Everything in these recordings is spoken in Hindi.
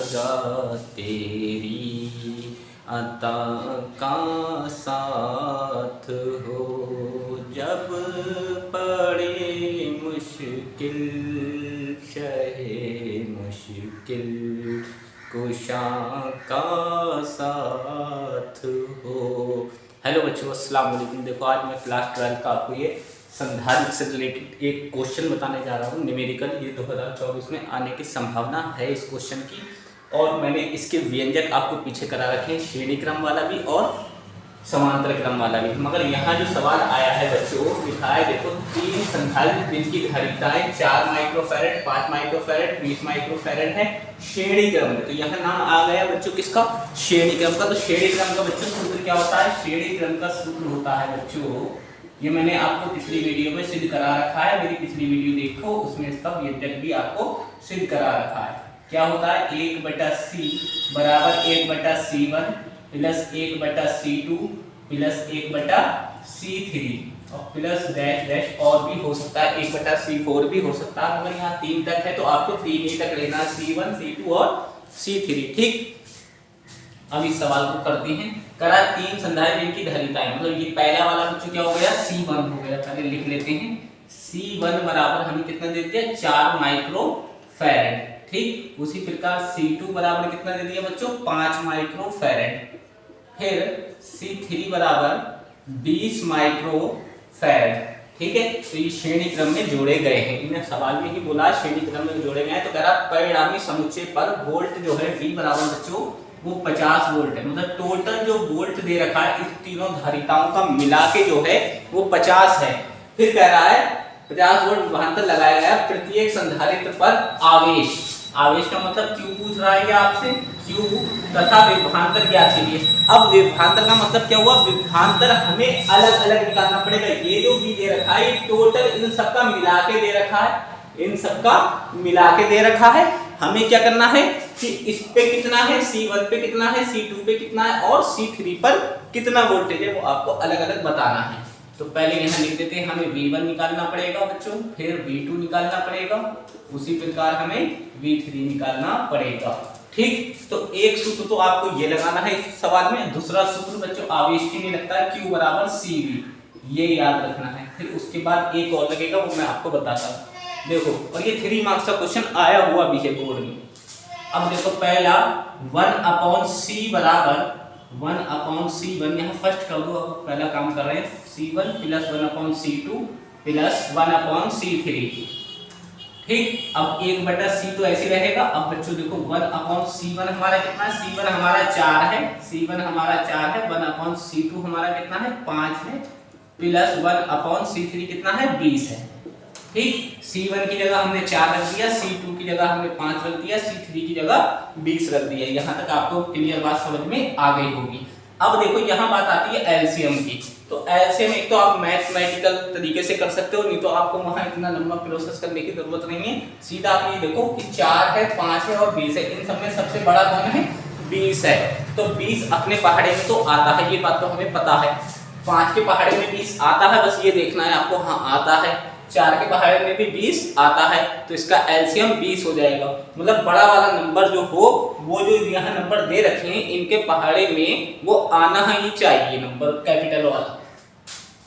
लगा तेरी अता का साथ हो, जब पड़े मुश्किल शहे मुश्किल कुशा का साथ हो। हेलो बच्चों, अस्सलाम वालेकुम। देखो आज मैं क्लास 12 का आपको ये संधारित्र से रिलेटेड एक क्वेश्चन बताने जा रहा हूँ, न्यूमेरिकल। ये 2024 में आने की संभावना है इस क्वेश्चन की, और मैंने इसके व्यंजक आपको पीछे करा रखे हैं, श्रेणी क्रम वाला भी और समांतर क्रम वाला भी। मगर यहाँ जो सवाल आया है बच्चों, लिखा है देखो 3 संधारित्र जिनकी धारिताएं 4 माइक्रोफैरड, 5 माइक्रोफैरड, 20 माइक्रोफैरड है श्रेणी क्रम में। तो यहाँ नाम आ गया बच्चों किसका? श्रेणी क्रम का। तो श्रेणी क्रम का बच्चों सूत्र क्या होता है? श्रेणी क्रम का सूत्र होता है बच्चों, ये मैंने आपको पिछली वीडियो में सिद्ध करा रखा है। मेरी पिछली वीडियो देखो, उसमें इसका व्यंजक भी आपको सिद्ध करा रखा है। क्या होता है? 1/c बराबर 1/c1 plus 1/c2 plus 1/c3 और प्लस डैश डैश और भी हो सकता है, 1/c4 भी हो सकता है। मगर यहाँ 3 तक है तो आपको 3 ही तक लेना, C1 C2 और C3। ठीक, अब इस सवाल को करते हैं। करा 3 संधारित्र जिनकी धारिताएं, मतलब ये पहला वाला बच्चों क्या हो गया? C1 हो गया। पहले लिख लेते हैं, C1 बराबर हमें कितना दे दिया? 4 माइक्रोफैरड। ठीक, उसी प्रकार C2 बराबर कितना दे दिया बच्चों? 5 माइक्रोफैरड। फिर C3 बराबर 20 माइक्रोफैरड। ठीक है, तो ये श्रेणी क्रम में जोड़े गए हैं। इन्हें सवाल में ही बोला श्रेणी क्रम में जोड़े गए हैं। तो कह रहा परिणामी समुच्चय पर वोल्ट जो है V बराबर बच्चों वो 50 वोल्ट है। मतलब टोटल जो वोल्ट दे रखा है इस तीनों धारिताओं का मिला के जो है वो 50 है। फिर कह रहा है 50 वोल्ट विभवांतर लगाया गया प्रत्येक संधारित्र पर आवेश। आवेश का मतलब क्यू पूछ रहा है आपसे, क्यू तथा विभवांतर ज्ञात कीजिए। अब विभवांतर का मतलब क्या हुआ? विभवांतर हमें अलग अलग निकालना पड़ेगा। ये जो भी दे रखा है टोटल इन सबका मिला के दे रखा है, इन सबका मिला के दे रखा है। हमें क्या करना है कि इस पे कितना है, C1 पे कितना है, C2 पे कितना है और C3 पर कितना वोल्टेज है, वो आपको अलग अलग बताना है। तो पहले यहाँ लिख देते हैं, हमें V1 निकालना पड़ेगा बच्चों, फिर V2 निकालना पड़ेगा, उसी प्रकार हमें V3 निकालना पड़ेगा। ठीक, तो एक सूत्र तो आपको ये लगाना है इस सवाल में। दूसरा सूत्र बच्चों आवेश के लिए लगता है Q बराबर CV, ये याद रखना है। फिर उसके बाद एक और लगेगा, वो मैं आपको बताता हूँ। देखो, और ये 3 मार्क्स का क्वेश्चन आया हुआ भी है बोर्ड में। अब देखो पहला 1/c बराबर 1/c1, यहाँ फर्स्ट कर दो। अब पहला काम कर रहे हैं, C1 plus 1/c2 plus 1/c3। ठीक, अब 1/c तो ऐसे रहेगा। अब बच्चों देखो 1/c1 हमारा कितना है? C1 हमारा 4 है, C1 हमारा 4 है, 1/c2 हमारा कितना है? 5 है, प्लस 1/c3 कितना है? 20 है। ठीक, C1 की जगह हमने 4 रख दिया, C2 की जगह हमने 5 रख दिया, C3 की जगह 20 रख दिया। यहाँ तक आपको क्लियर बात समझ में आ गई होगी। अब देखो यहाँ बात आती है एलसीएम की। तो एलसीएम एक तो आप मैथमेटिकल तरीके से कर सकते हो, नहीं तो आपको वहाँ इतना लंबा प्रोसेस करने की जरूरत नहीं है। सीधा आप ये देखो कि 4 है, 5 है और 20 है, इन सब में सबसे बड़ा कौन है? 20 है। तो 20 अपने पहाड़े में तो आता है, ये बात तो हमें पता है। 5 के पहाड़े में 20 आता है, बस ये देखना है आपको, हाँ आता है। 4 के पहाड़े में भी 20 आता है, तो इसका एलसीएम 20 हो जाएगा। मतलब बड़ा वाला नंबर जो हो, वो जो यहाँ नंबर दे रखे हैं इनके पहाड़े में वो आना ही चाहिए नंबर, कैपिटल वाला।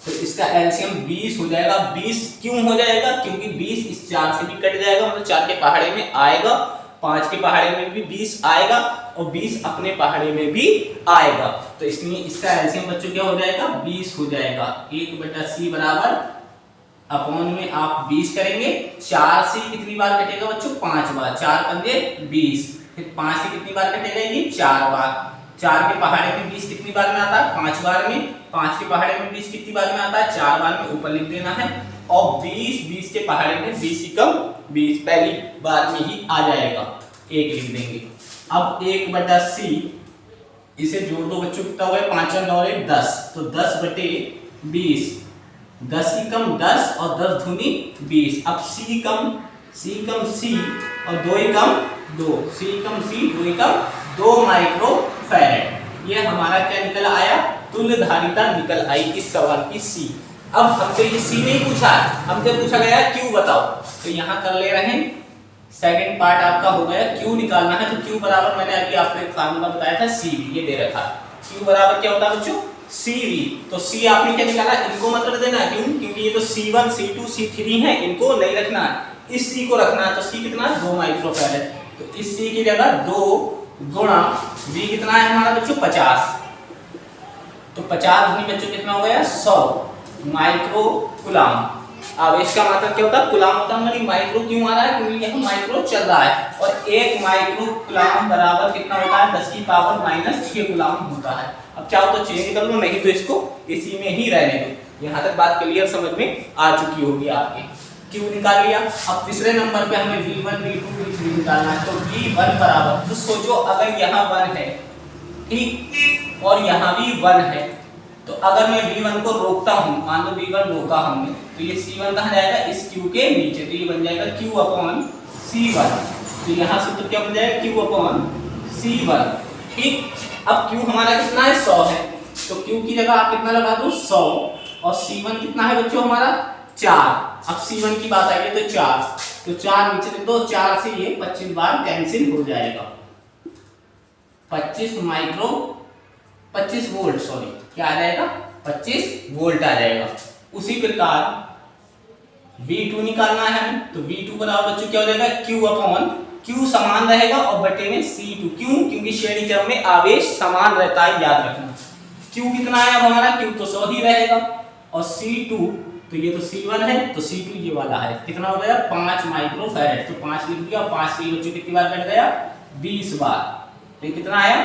तो इसका एलसीएम 20 हो जाएगा। 20 क्यों हो जाएगा? क्योंकि 20 इस 4 से भी कट जाएगा, मतलब 4 के पहाड़े में आएगा, 5 के पहाड़े में भी 20 आएगा और 20 अपने पहाड़े में भी आएगा। तो इसलिए इसका एलसीएम बच्चों क्या हो जाएगा? 20 हो जाएगा। 1/c बराबर अपॉन में आप 20 करेंगे, 4 से कितनी बार कटेगा बच्चों? 5 बार, 4 पंजे 20। फिर 5 से कितनी बार कटेगा? ये 4 बार। 4 के पहाड़े में 20 कितनी बार में आता है? 5 बार में। 5 के पहाड़े में 20 कितनी बार में आता है? 4 बार में। ऊपर लिख देना है। और 20 के पहाड़े में 20 कम 20 पहली बार में ही आ जाएगा, 1 लिख देंगे। अब 1/c इसे जोड़ दो बच्चों, कितना हो गया? 5 और 9 10, तो 10/20, 10 की कम 10 और 10 दूनी 20। अब C कम C और 2 कम 2, C कम C 2 कम 2 माइक्रोफैरड। ये हमारा क्या निकल आया? तुल्य धारिता निकल आई इस सवाल की C। अब हमसे ये C नहीं पूछा है, हमसे पूछा गया Q बताओ। तो यहाँ कर ले रहे हैं सेकंड पार्ट आपका हो गया Q निकालना है। तो Q बराबर मैंने अभी आपको एक फार्मूला बताया था CV, ये दे रखा। Q बराबर क्या होता है बच्चों? CV। तो C आपने क्या निकाला? इनको मत रख देना, क्यों? क्योंकि ये तो C1 C2 C3 है, इनको नहीं रखना है, इस C को रखना है। तो C कितना है? 2 माइक्रोफैरड। तो इस C की जगह 2 गुणा V कितना है हमारा बच्चों? 50। तो 50 गुनी बच्चों कितना हो गया? 100 माइक्रो कूलाम। आवेश का मात्रा क्या होता है? कूलाम होता है। मतलब माइक्रो क्यों आ रहा है? क्योंकि यहाँ माइक्रो चल रहा है, और 1 माइक्रो कूलाम बराबर कितना होता है? 10 की पावर -6 कूलाम होता है। अब चाहो तो चेंज कर लो, नहीं तो इसको इसी में ही रहने दो। यहाँ तक बात क्लियर समझ में आ चुकी होगी आपके। क्यों निकाल लिया। अब तीसरे नंबर पे हमें V1 V2 V3 निकालना है। तो V1 बराबर, तो सोचो अगर यहाँ 1 है, ठीक, और यहाँ भी 1 है, तो अगर मैं V1 को रोकता हूँ, मान लो V1 रोका हमने, तो ये C1 कहाँ जाएगा? इस Q के नीचे। तो ये बन जाएगा Q/C1। तो यहाँ से तो क्या बन जाएगा? Q/C1, ठीक। अब Q हमारा कितना है? 100 है। तो Q की जगह आप कितना लगा दो? 100। और C1 कितना है बच्चों हमारा? 4। अब C1 की बात आई है तो 4, तो 4 नीचे लिख दो। 4 से ये 25 बार कैंसिल हो जाएगा। 25 वोल्ट, सॉरी, क्या आ जाएगा? 25 वोल्ट आ जाएगा। उसी प्रकार V2 निकालना है हमें। तो V2 बराबर बच्चों क्या हो जाएगा? Q समान रहेगा और बटे में C2। क्यों? क्योंकि श्रेणी क्रम में आवेश समान रहता है, याद रखना। Q कितना है अब हमारा? Q तो 100 ही रहेगा, और C2, तो ये तो C1 है, तो C2 ये वाला है। कितना हो गया? 5 माइक्रोफैरड। तो 5 लिख दिया, 5 से बच्चों कितनी बार कट गया? 20 बार। तो ये कितना आया?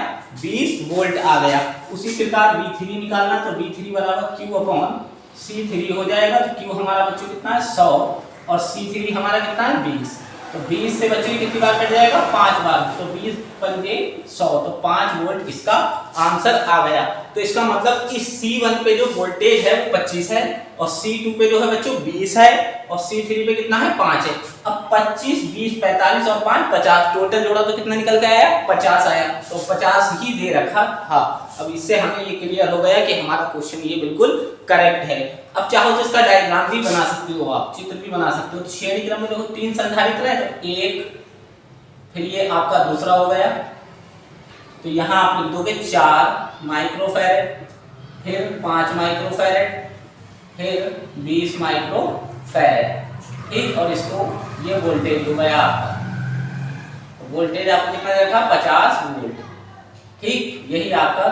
20 वोल्ट आ गया। उसी प्रकार V3 निकालना। तो V3 बराबर Q/C3 हो जाएगा। तो Q हमारा बच्चों कितना है? 100, और C3 हमारा कितना है? 20। तो 20 से बच्चों कितनी बार कट जाएगा? 5 बार। तो 20 पंजे 100, तो 5 वोल्ट इसका आंसर आ गया। तो इसका मतलब इस C1 पे जो वोल्टेज है वो 25 है, और C2 पे जो है बच्चों 20 है, और C3 पे कितना है? 5 है। अब 25, 20, 45 और 5 50, टोटल जोड़ा तो कितना निकल के आया? 50 आया। तो 50 ही दे रखा था। अब इससे हमें ये क्लियर हो गया कि हमारा क्वेश्चन ये बिल्कुल करेक्ट है। अब चाहो तो इसका डायग्राम भी बना सकते हो, आप चित्र भी बना सकते हो। तो श्रेणी क्रम में देखो 3 संधारित्र है, तो 1, फिर ये आपका दूसरा हो गया, तो यहाँ आप लिख दोगे 4 माइक्रोफैरड, फिर 5 माइक्रोफैरड, फिर 20 माइक्रोफैरड, ठीक। और इसको ये वोल्टेज हो गया आपका, वोल्टेज आपको कितना देखा? 50 वोल्ट, ठीक। यही आपका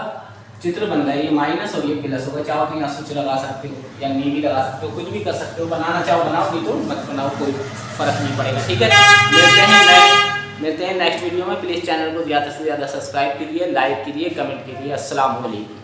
चित्र बन रहा है। ये माइनस और ये प्लस होगा। चाहो तो यहाँ स्विच लगा सकते हो, या नीली लगा सकते हो, कुछ भी कर सकते हो। बनाना चाहो बनाओ, नहीं तो मत बनाओ, कोई फर्क नहीं पड़ेगा, ठीक है। मिलते हैं नेक्स्ट वीडियो में। प्लीज़ चैनल को ज़्यादा से ज़्यादा सब्सक्राइब कीजिए, लाइक कीजिए, कमेंट कीजिए। अस्सलाम वालेकुम।